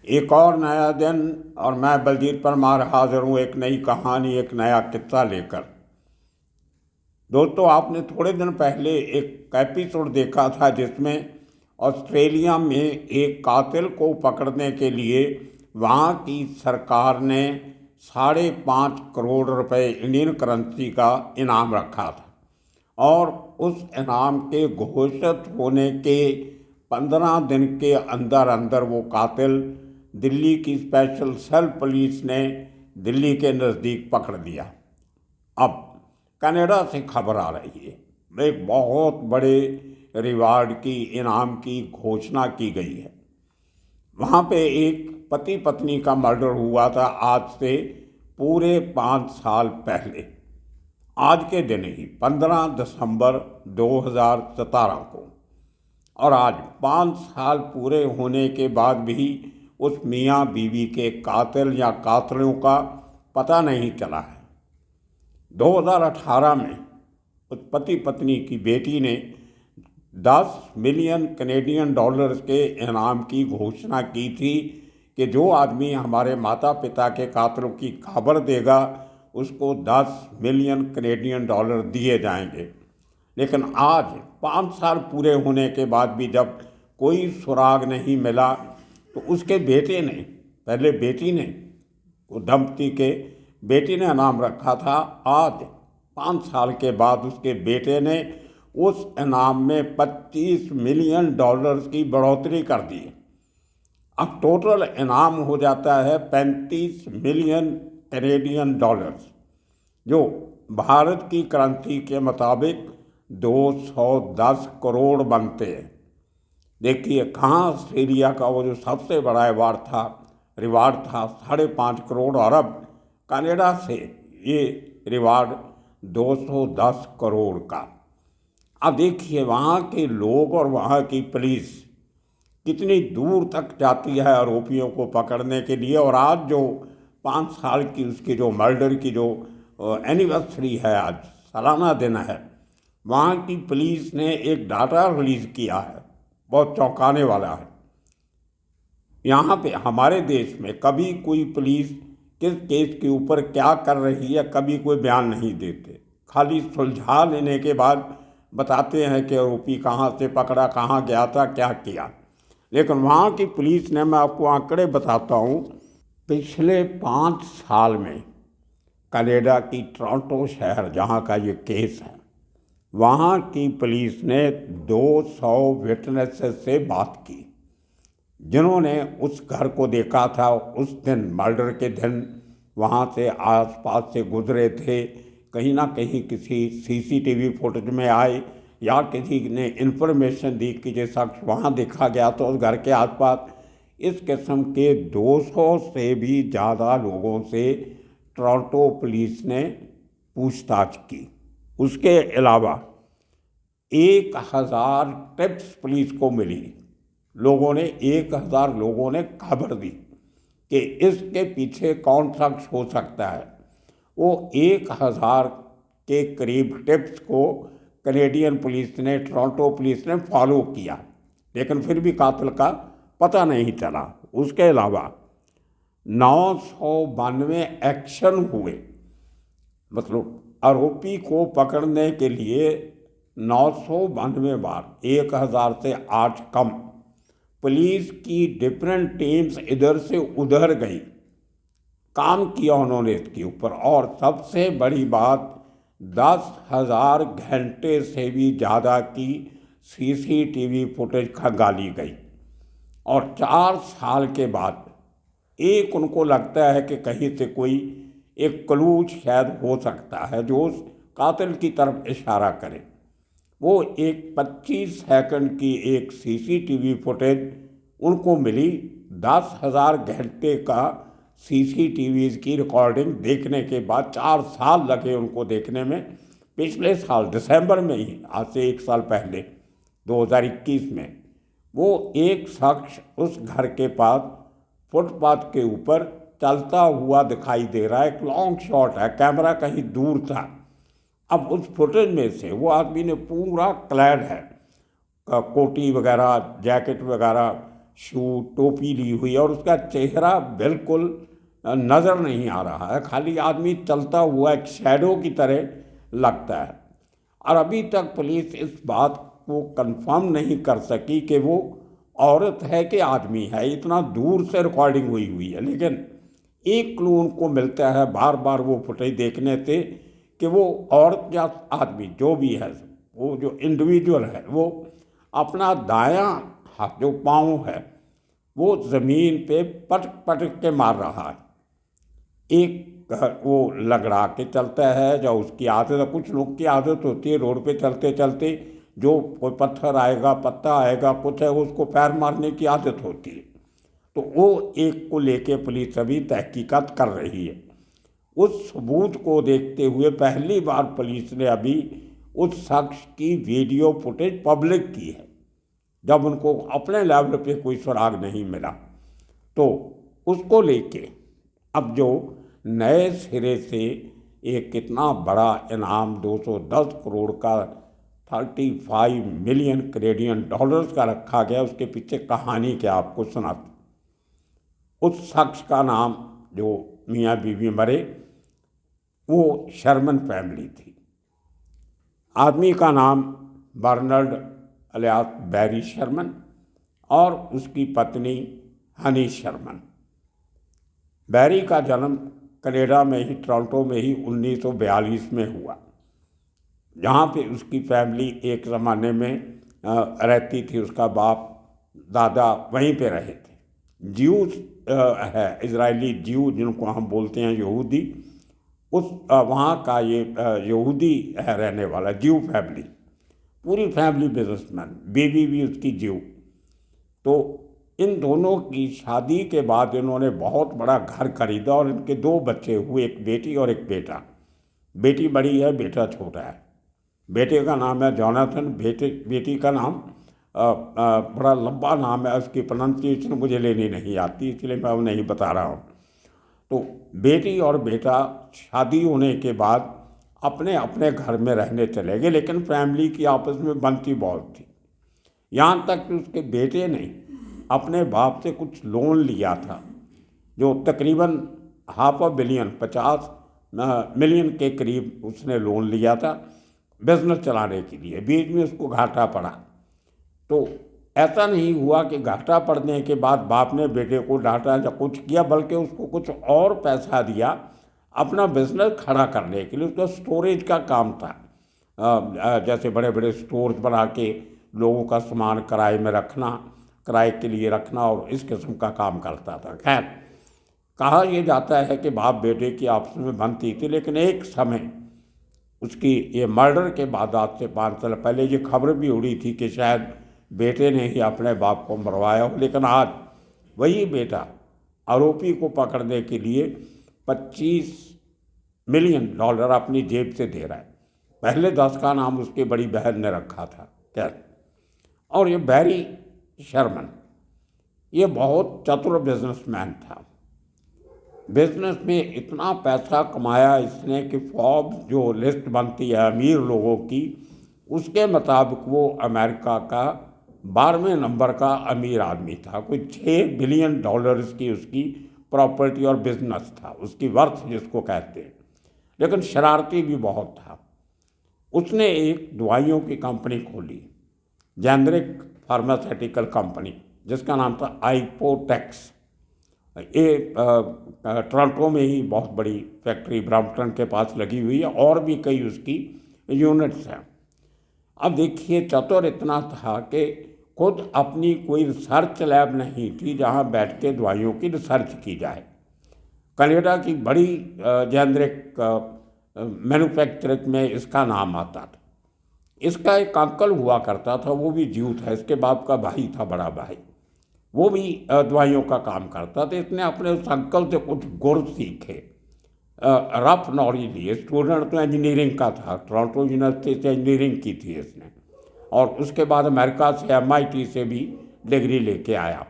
एक और नया दिन और मैं बलजीत परमार हाजिर हूँ एक नई कहानी, एक नया किस्सा लेकर। दोस्तों, आपने थोड़े दिन पहले एक एपिसोड देखा था जिसमें ऑस्ट्रेलिया में एक कातिल को पकड़ने के लिए वहाँ की सरकार ने 5.5 करोड़ रुपए इंडियन करेंसी का इनाम रखा था। और उस इनाम के घोषित होने के 15 दिन के अंदर अंदर वो कातिल दिल्ली की स्पेशल सेल पुलिस ने दिल्ली के नज़दीक पकड़ लिया। अब कनाडा से खबर आ रही है, एक बहुत बड़े रिवार्ड की, इनाम की घोषणा की गई है। वहाँ पे एक पति पत्नी का मर्डर हुआ था आज से पूरे 5 साल पहले, आज के दिन ही 15 दिसंबर 2017 को। और आज 5 साल पूरे होने के बाद भी उस मियाँ बीवी के कातिल या कातिलों का पता नहीं चला है। 2018 में उस पति पत्नी की बेटी ने 10 मिलियन कनेडियन डॉलर्स के इनाम की घोषणा की थी कि जो आदमी हमारे माता पिता के कातिलों की खबर देगा उसको 10 मिलियन कनेडियन डॉलर दिए जाएंगे। लेकिन आज 5 साल पूरे होने के बाद भी जब कोई सुराग नहीं मिला तो उसके बेटे ने, पहले बेटी ने, वो दंपति के बेटी ने इनाम रखा था। आज 5 साल के बाद उसके बेटे ने उस इनाम में 25 मिलियन डॉलर्स की बढ़ोतरी कर दी। अब टोटल इनाम हो जाता है 35 मिलियन कनेडियन डॉलर्स, जो भारत की करेंसी के मुताबिक 210 करोड़ बनते हैं। देखिए कहाँ ऑस्ट्रेलिया का वो जो सबसे बड़ा रिवार्ड था 5.5 करोड़, और अब कनाडा से ये रिवार्ड 210 करोड़ का। अब देखिए वहाँ के लोग और वहाँ की पुलिस कितनी दूर तक जाती है आरोपियों को पकड़ने के लिए। और आज जो 5 साल की उसकी जो मर्डर की जो एनिवर्सरी है, आज सालाना दिन है, वहाँ की पुलिस ने एक डाटा रिलीज़ किया है, बहुत चौंकाने वाला है। यहाँ पे हमारे देश में कभी कोई पुलिस किस केस के ऊपर क्या कर रही है कभी कोई बयान नहीं देते, खाली सुलझा लेने के बाद बताते हैं कि आरोपी कहाँ से पकड़ा, कहाँ गया था, क्या किया। लेकिन वहाँ की पुलिस ने, मैं आपको आंकड़े बताता हूँ, पिछले 5 साल में कनाडा की टोरंटो शहर जहाँ का ये केस है, वहाँ की पुलिस ने 200 विटनेसेस से बात की जिन्होंने उस घर को देखा था। उस दिन, मर्डर के दिन, वहाँ से आसपास से गुजरे थे, कहीं ना कहीं किसी सीसीटीवी फुटेज में आए या किसी ने इन्फॉर्मेशन दी कि ये शख्स वहाँ देखा गया तो उस घर के आसपास। इस किस्म के 200 से भी ज़्यादा लोगों से टोरंटो पुलिस ने पूछताछ की। उसके अलावा 1000 टिप्स पुलिस को मिली। 1000 लोगों ने खबर दी कि इसके पीछे कौन शख्स हो सकता है। वो 1000 के करीब टिप्स को कनेडियन पुलिस ने, टोरंटो पुलिस ने फॉलो किया, लेकिन फिर भी कातिल का पता नहीं चला। उसके अलावा 992 एक्शन हुए, मतलब आरोपी को पकड़ने के लिए 992 बार, 1000 से 8 कम, पुलिस की डिफरेंट टीम्स इधर से उधर गई, काम किया उन्होंने इसके ऊपर। और सबसे बड़ी बात, 10,000 घंटे से भी ज़्यादा की सीसीटीवी फुटेज खंगाली गई। और 4 साल के बाद एक उनको लगता है कि कहीं से कोई एक क्लू शायद हो सकता है जो उस कातिल की तरफ इशारा करे। वो एक 25 सेकंड की एक सीसीटीवी फुटेज उनको मिली। 10,000 घंटे का सीसीटीवी की रिकॉर्डिंग देखने के बाद 4 साल लगे उनको देखने में। पिछले साल दिसंबर में ही, आज से 1 साल पहले, 2021 में, वो एक शख्स उस घर के पास फुटपाथ के ऊपर चलता हुआ दिखाई दे रहा है। एक लॉन्ग शॉट है, कैमरा कहीं दूर था। अब उस फुटेज में से वो आदमी ने पूरा क्लैड है, कोटी वगैरह, जैकेट वगैरह, शू टोपी ली हुई है और उसका चेहरा बिल्कुल नज़र नहीं आ रहा है, खाली आदमी चलता हुआ एक शैडो की तरह लगता है। और अभी तक पुलिस इस बात को कंफर्म नहीं कर सकी कि वो औरत है कि आदमी है, इतना दूर से रिकॉर्डिंग हुई है। लेकिन एक क्लू उनको मिलता है बार बार वो फुटेज देखने से कि वो औरत या आदमी जो भी है, वो जो इंडिविजुअल है वो अपना दायां हाथ जो पाँव है वो ज़मीन पे पटक पटक के मार रहा है। एक वो लगड़ा के चलता है, जो उसकी आदत है, कुछ लोग की आदत होती है रोड पे चलते चलते जो कोई पत्थर आएगा, पत्ता आएगा, कुछ है, उसको पैर मारने की आदत होती है। तो वो एक को लेके पुलिस अभी तहकीकात कर रही है। उस सबूत को देखते हुए पहली बार पुलिस ने अभी उस शख्स की वीडियो फुटेज पब्लिक की है, जब उनको अपने लेवल पे कोई सुराग नहीं मिला। तो उसको लेके अब जो नए सिरे से एक कितना बड़ा इनाम 210 करोड़ का 35 मिलियन कैनेडियन डॉलर्स का रखा गया, उसके पीछे कहानी क्या आपको सुनाता। उस शख्स का नाम, जो मियाँ बीवी मरे, वो शर्मन फैमिली थी। आदमी का नाम बर्नार्ड अलियास बैरी शर्मन और उसकी पत्नी हनी शर्मन। बैरी का जन्म कनाडा में ही, टोरंटो में ही 1942 में हुआ, जहाँ पे उसकी फैमिली एक ज़माने में रहती थी। उसका बाप दादा वहीं पे रहे थे। ज्यूज है, इजरायली ज्यू जिनको हम बोलते हैं यहूदी, उस वहाँ का ये यहूदी है रहने वाला, ज्यू फैमिली, पूरी फैमिली बिजनेसमैन, बेबी भी उसकी ज्यू। तो इन दोनों की शादी के बाद इन्होंने बहुत बड़ा घर खरीदा और इनके 2 बच्चे हुए, एक बेटी और एक बेटा। बेटी बड़ी है, बेटा छोटा है। बेटे का नाम है जॉनाथन, बेटी का नाम बड़ा लंबा नाम है, उसकी प्रोनाउंसिएशन मुझे लेनी नहीं आती, इसलिए मैं वो नहीं बता रहा हूँ। तो बेटी और बेटा शादी होने के बाद अपने अपने घर में रहने चले गए, लेकिन फैमिली की आपस में बनती बहुत थी। यहाँ तक कि उसके बेटे ने अपने बाप से कुछ लोन लिया था, जो तकरीबन $500 million 50 मिलियन के करीब उसने लोन लिया था बिजनेस चलाने के लिए। बीच में उसको घाटा पड़ा। तो ऐसा नहीं हुआ कि घाटा पड़ने के बाद बाप ने बेटे को डांटा या कुछ किया, बल्कि उसको कुछ और पैसा दिया अपना बिजनेस खड़ा करने के लिए। उसका स्टोरेज का काम था, जैसे बड़े बड़े स्टोर्स बना के लोगों का सामान किराए में रखना, किराए के लिए रखना, और इस किस्म का काम करता था। खैर, कहा यह जाता है कि बाप बेटे की आपस में बनती थी, लेकिन एक समय उसकी ये मर्डर के बाद, आज से 5 साल पहले, ये खबर भी उड़ी थी कि शायद बेटे ने ही अपने बाप को मरवाया हो। लेकिन आज वही बेटा आरोपी को पकड़ने के लिए $25 मिलियन अपनी जेब से दे रहा है। पहले 10 का नाम उसकी बड़ी बहन ने रखा था। खैर, और ये बैरी शर्मन ये बहुत चतुर बिजनेसमैन था। बिजनेस में इतना पैसा कमाया इसने कि फोर्ब्स जो लिस्ट बनती है अमीर लोगों की, उसके मुताबिक वो अमेरिका का 12वें नंबर का अमीर आदमी था। कोई $6 बिलियन की उसकी प्रॉपर्टी और बिजनेस था, उसकी वर्थ जिसको कहते हैं। लेकिन शरारती भी बहुत था। उसने एक दवाइयों की कंपनी खोली, जेनरिक फार्मास्यूटिकल कंपनी, जिसका नाम था आइपोटेक्स। ये टोरंटो में ही बहुत बड़ी फैक्ट्री ब्रैम्पटन के पास लगी हुई है, और भी कई उसकी यूनिट्स हैं। अब देखिए, चतुर इतना था कि खुद अपनी कोई रिसर्च लैब नहीं थी जहां बैठ के दवाइयों की रिसर्च की जाए। कनाडा की बड़ी जेनरिक मैन्युफैक्चरिंग में इसका नाम आता था। इसका एक अंकल हुआ करता था, वो भी ज्यू था, इसके बाप का भाई था, बड़ा भाई, वो भी दवाइयों का काम करता था। इसने अपने उस अंकल से कुछ गुर सीखे, रफ नॉलेज लिए। स्टूडेंट तो इंजीनियरिंग का था, टोरंटो यूनिवर्सिटी से इंजीनियरिंग की थी इसने, और उसके बाद अमेरिका से MIT से भी डिग्री लेके आया।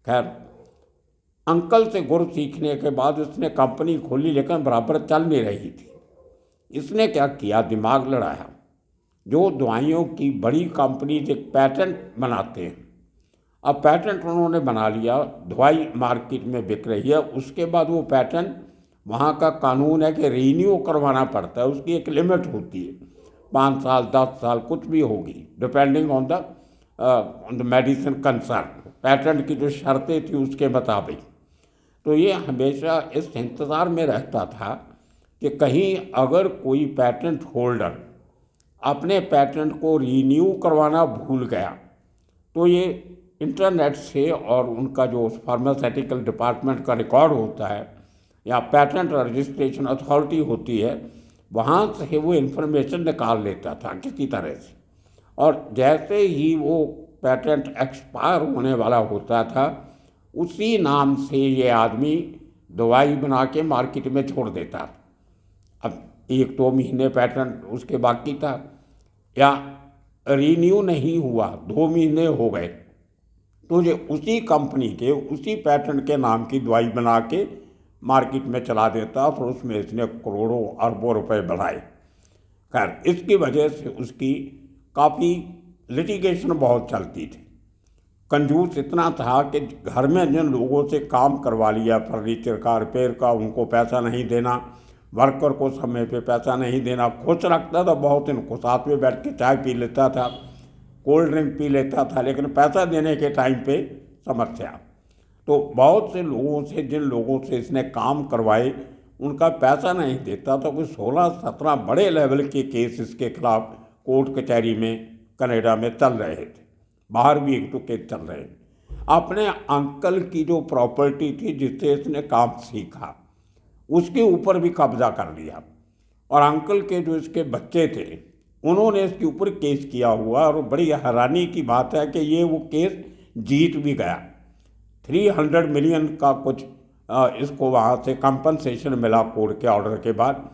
खैर, अंकल से गुर सीखने के बाद उसने कंपनी खोली, लेकिन बराबर चल नहीं रही थी। इसने क्या किया, दिमाग लड़ाया। जो दवाइयों की बड़ी कंपनी एक पैटेंट बनाते हैं, अब पैटेंट उन्होंने बना लिया, दवाई मार्केट में बिक रही है, उसके बाद वो पैटेंट, वहाँ का कानून है कि रीन्यू करवाना पड़ता है, उसकी एक लिमिट होती है, 5 साल 10 साल कुछ भी होगी, depending on the medicine concern, patent की जो शर्तें थी उसके मुताबिक। तो ये हमेशा इस इंतज़ार में रहता था कि कहीं अगर कोई पैटेंट होल्डर अपने पैटेंट को रीन्यू करवाना भूल गया तो ये इंटरनेट से और उनका जो फार्मास्यूटिकल डिपार्टमेंट का रिकॉर्ड होता है या पेटेंट रजिस्ट्रेशन अथॉरिटी होती है, वहाँ से वो इन्फॉर्मेशन निकाल लेता था किसी तरह से, और जैसे ही वो पेटेंट एक्सपायर होने वाला होता था उसी नाम से ये आदमी दवाई बना के मार्केट में छोड़ देता था। अब 1-2 महीने पेटेंट उसके बाकी था या रीन्यू नहीं हुआ, 2 महीने हो गए, तो ये उसी कंपनी के उसी पैटेंट के नाम की दवाई बना के मार्केट में चला देता और उसमें इसने करोड़ों अरबों रुपए बढ़ाए। खैर, इसकी वजह से उसकी काफ़ी लिटिगेशन बहुत चलती थी। कंजूस इतना था कि घर में जिन लोगों से काम करवा लिया, फर्नीचर का, रिपेयर का, उनको पैसा नहीं देना, वर्कर को समय पे पैसा नहीं देना, खुश रखता था बहुत, इनको साथ में बैठ के चाय पी लेता था, कोल्ड ड्रिंक पी लेता था, लेकिन पैसा देने के टाइम पे समस्या। तो बहुत से लोगों से, जिन लोगों से इसने काम करवाए, उनका पैसा नहीं देता, तो कोई 16-17 बड़े लेवल के केस इसके खिलाफ कोर्ट कचहरी में कनाडा में चल रहे थे, बाहर भी 1-2 केस चल रहे थे। अपने अंकल की जो प्रॉपर्टी थी जिससे इसने काम सीखा उसके ऊपर भी कब्जा कर लिया, और अंकल के जो इसके बच्चे थे उन्होंने इसके ऊपर केस किया हुआ, और बड़ी हैरानी की बात है कि ये वो केस जीत भी गया। 300 मिलियन का कुछ इसको वहाँ से कंपनसेशन मिला कोर्ट के ऑर्डर के बाद।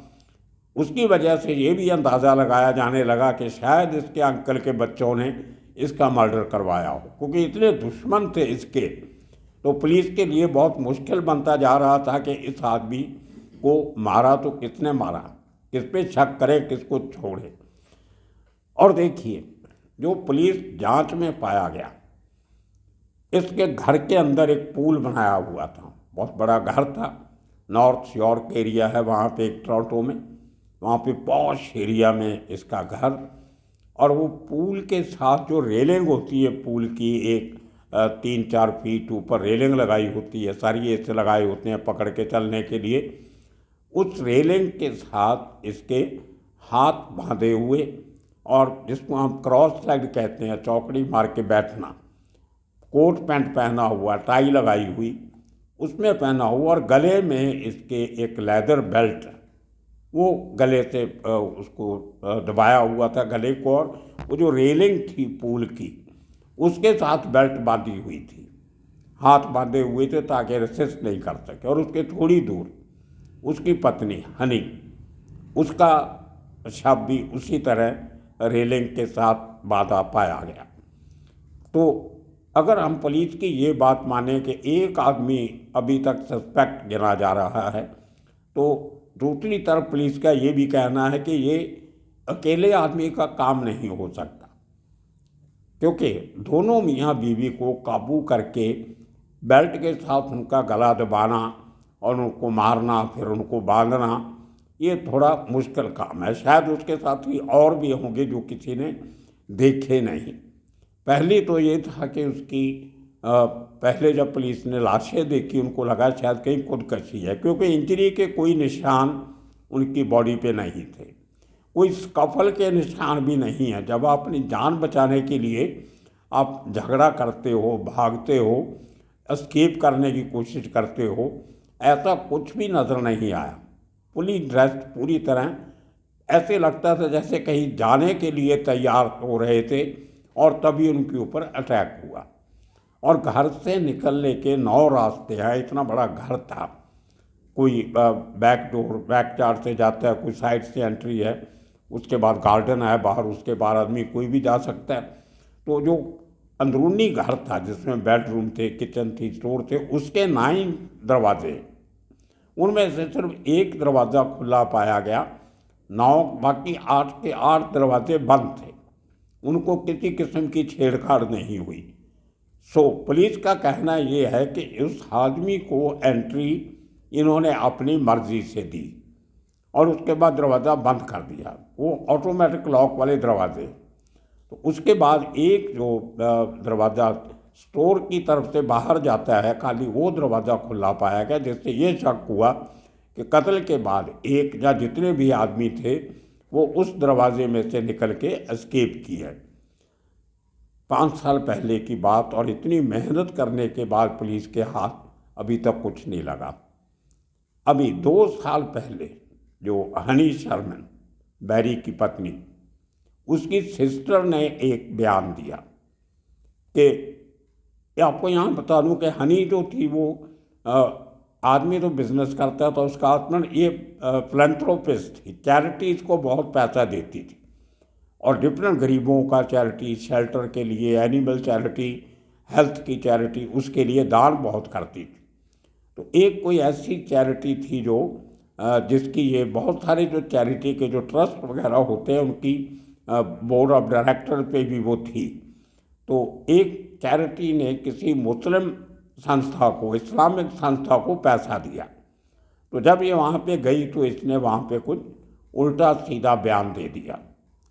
उसकी वजह से ये भी अंदाज़ा लगाया जाने लगा कि शायद इसके अंकल के बच्चों ने इसका मर्डर करवाया हो, क्योंकि इतने दुश्मन थे इसके। तो पुलिस के लिए बहुत मुश्किल बनता जा रहा था कि इस आदमी को मारा तो किसने मारा, किस पे शक करे, किसको छोड़े। और देखिए, जो पुलिस जांच में पाया गया, इसके घर के अंदर एक पूल बनाया हुआ था, बहुत बड़ा घर था, नॉर्थ यॉर्क एरिया है वहाँ पे, एक टोरंटो में, वहाँ पे पॉश एरिया में इसका घर। और वो पूल के साथ जो रेलिंग होती है पूल की, एक 3-4 फीट ऊपर रेलिंग लगाई होती है, सरिये से लगाए होते हैं पकड़ के चलने के लिए, उस रेलिंग के साथ इसके हाथ बांधे हुए, और जिसको हम क्रॉस लेग कहते हैं, चौकड़ी मार के बैठना, कोट पैंट पहना हुआ, टाई लगाई हुई उसमें पहना हुआ, और गले में इसके एक लेदर बेल्ट, वो गले से उसको दबाया हुआ था गले को, और वो जो रेलिंग थी पूल की उसके साथ बेल्ट बांधी हुई थी, हाथ बांधे हुए थे ताकि रेसिस्ट नहीं कर सके। और उसके थोड़ी दूर उसकी पत्नी हनी, उसका शव भी उसी तरह रेलिंग के साथ बांधा पाया गया। तो अगर हम पुलिस की ये बात माने कि एक आदमी अभी तक सस्पेक्ट गिना जा रहा है, तो दूसरी तरफ पुलिस का ये भी कहना है कि ये अकेले आदमी का काम नहीं हो सकता, क्योंकि दोनों मियाँ बीवी को काबू करके बेल्ट के साथ उनका गला दबाना और उनको मारना, फिर उनको बांधना, ये थोड़ा मुश्किल काम है। शायद उसके साथ ही और भी होंगे जो किसी ने देखे नहीं। पहली तो ये था कि उसकी पहले जब पुलिस ने लाशें देखी उनको लगा शायद कहीं खुदकशी है, क्योंकि इंजरी के कोई निशान उनकी बॉडी पे नहीं थे, कोई स्कफल के निशान भी नहीं है। जब आप अपनी जान बचाने के लिए आप झगड़ा करते हो, भागते हो, एस्केप करने की कोशिश करते हो, ऐसा कुछ भी नज़र नहीं आया। पुलिस ड्रेस्ड पूरी तरह, ऐसे लगता था जैसे कहीं जाने के लिए तैयार हो रहे थे, और तभी उनके ऊपर अटैक हुआ। और घर से निकलने के 9 रास्ते हैं, इतना बड़ा घर था, कोई बैक डोर, बैक चार से जाता है, कोई साइड से एंट्री है, उसके बाद गार्डन है बाहर, उसके बाहर आदमी कोई भी जा सकता है। तो जो अंदरूनी घर था जिसमें बेडरूम थे, किचन थी, स्टोर थे, उसके 9 दरवाजे, उनमें से सिर्फ एक दरवाज़ा खुला पाया गया, 9, बाकी 8 के 8 दरवाजे बंद थे, उनको किसी किस्म की छेड़छाड़ नहीं हुई। पुलिस का कहना ये है कि उस आदमी को एंट्री इन्होंने अपनी मर्जी से दी और उसके बाद दरवाज़ा बंद कर दिया, वो ऑटोमेटिक लॉक वाले दरवाजे। तो उसके बाद एक जो दरवाज़ा स्टोर की तरफ से बाहर जाता है, खाली वो दरवाज़ा खुला पाया गया, जिससे ये शक हुआ कि कत्ल के बाद एक या जितने भी आदमी थे वो उस दरवाजे में से निकल के एस्केप किए। 5 साल पहले की बात, और इतनी मेहनत करने के बाद पुलिस के हाथ अभी तक कुछ नहीं लगा। अभी 2 साल पहले जो हनी शर्मन, बैरी की पत्नी, उसकी सिस्टर ने एक बयान दिया कि आपको यहाँ बता दूँ कि हनी जो थी वो आदमी तो बिजनेस करता था, उसका हस्बैंड ये फिलैंथ्रोपिस्ट थी, चैरिटीज़ को बहुत पैसा देती थी और डिफरेंट गरीबों का चैरिटी, शेल्टर के लिए, एनिमल चैरिटी, हेल्थ की चैरिटी, उसके लिए दान बहुत करती थी। तो एक कोई ऐसी चैरिटी थी जो जिसकी ये बहुत सारे जो चैरिटी के जो ट्रस्ट वगैरह होते हैं उनकी बोर्ड ऑफ डायरेक्टर पे भी वो थी। तो एक चैरिटी ने किसी मुस्लिम संस्था को, इस्लामिक संस्था को पैसा दिया। तो जब ये वहाँ पे गई तो इसने वहाँ पे कुछ उल्टा सीधा बयान दे दिया।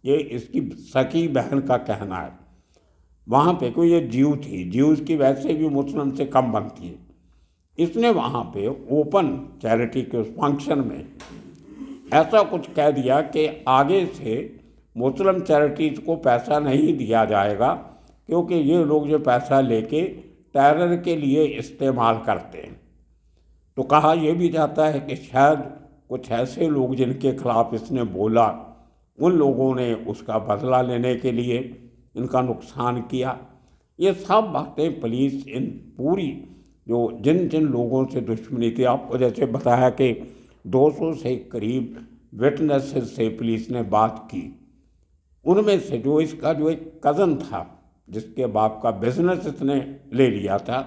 ये इसकी सकी बहन का कहना है। वहाँ पे कोई ये ज्यू थी, ज्यूज़ की वैसे भी मुस्लिम से कम बनती है। इसने वहाँ पे ओपन चैरिटी के उस फंक्शन में ऐसा कुछ कह दिया कि आगे से मुस्लिम चैरिटीज़ को पैसा नहीं दिया जाएगा, क्योंकि ये लोग जो पैसा लेके टेरर के लिए इस्तेमाल करते हैं। तो कहा यह भी जाता है कि शायद कुछ ऐसे लोग जिनके खिलाफ इसने बोला, उन लोगों ने उसका बदला लेने के लिए इनका नुकसान किया। ये सब बातें पुलिस इन पूरी जो जिन जिन लोगों से दुश्मनी थी, आपको जैसे बताया कि 200 से करीब विटनेसेस से पुलिस ने बात की, उनमें से जो इसका जो एक कज़न था जिसके बाप का बिजनेस इसने ले लिया था,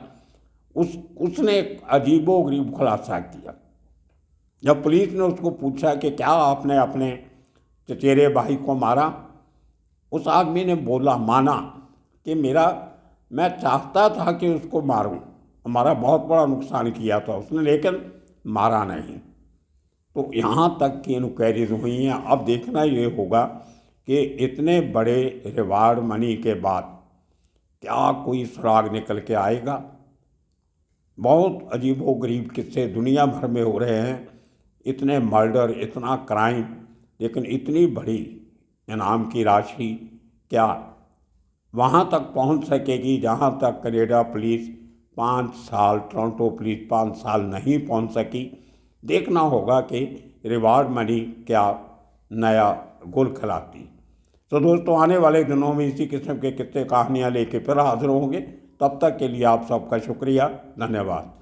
उसने एक अजीबोगरीब खुलासा किया। जब पुलिस ने उसको पूछा कि क्या आपने अपने चचेरे भाई को मारा, उस आदमी ने माना कि मैं चाहता था कि उसको मारूं, हमारा बहुत बड़ा नुकसान किया था उसने, लेकिन मारा नहीं। तो यहाँ तक की इंक्वायरीज हुई हैं। अब देखना ये होगा कि इतने बड़े रिवार्ड मनी के बाद क्या कोई सुराग निकल के आएगा। बहुत अजीबोगरीब किस्से दुनिया भर में हो रहे हैं, इतने मर्डर, इतना क्राइम, लेकिन इतनी बड़ी इनाम की राशि क्या वहाँ तक पहुँच सकेगी जहाँ तक कनाडा पुलिस 5 साल, टोरंटो पुलिस 5 साल नहीं पहुँच सकी। देखना होगा कि रिवार्ड मनी क्या नया गुल खिलाती। तो दोस्तों, आने वाले दिनों में इसी किस्म के किस्से कहानियाँ लेके फिर हाजिर होंगे। तब तक के लिए आप सबका शुक्रिया, धन्यवाद।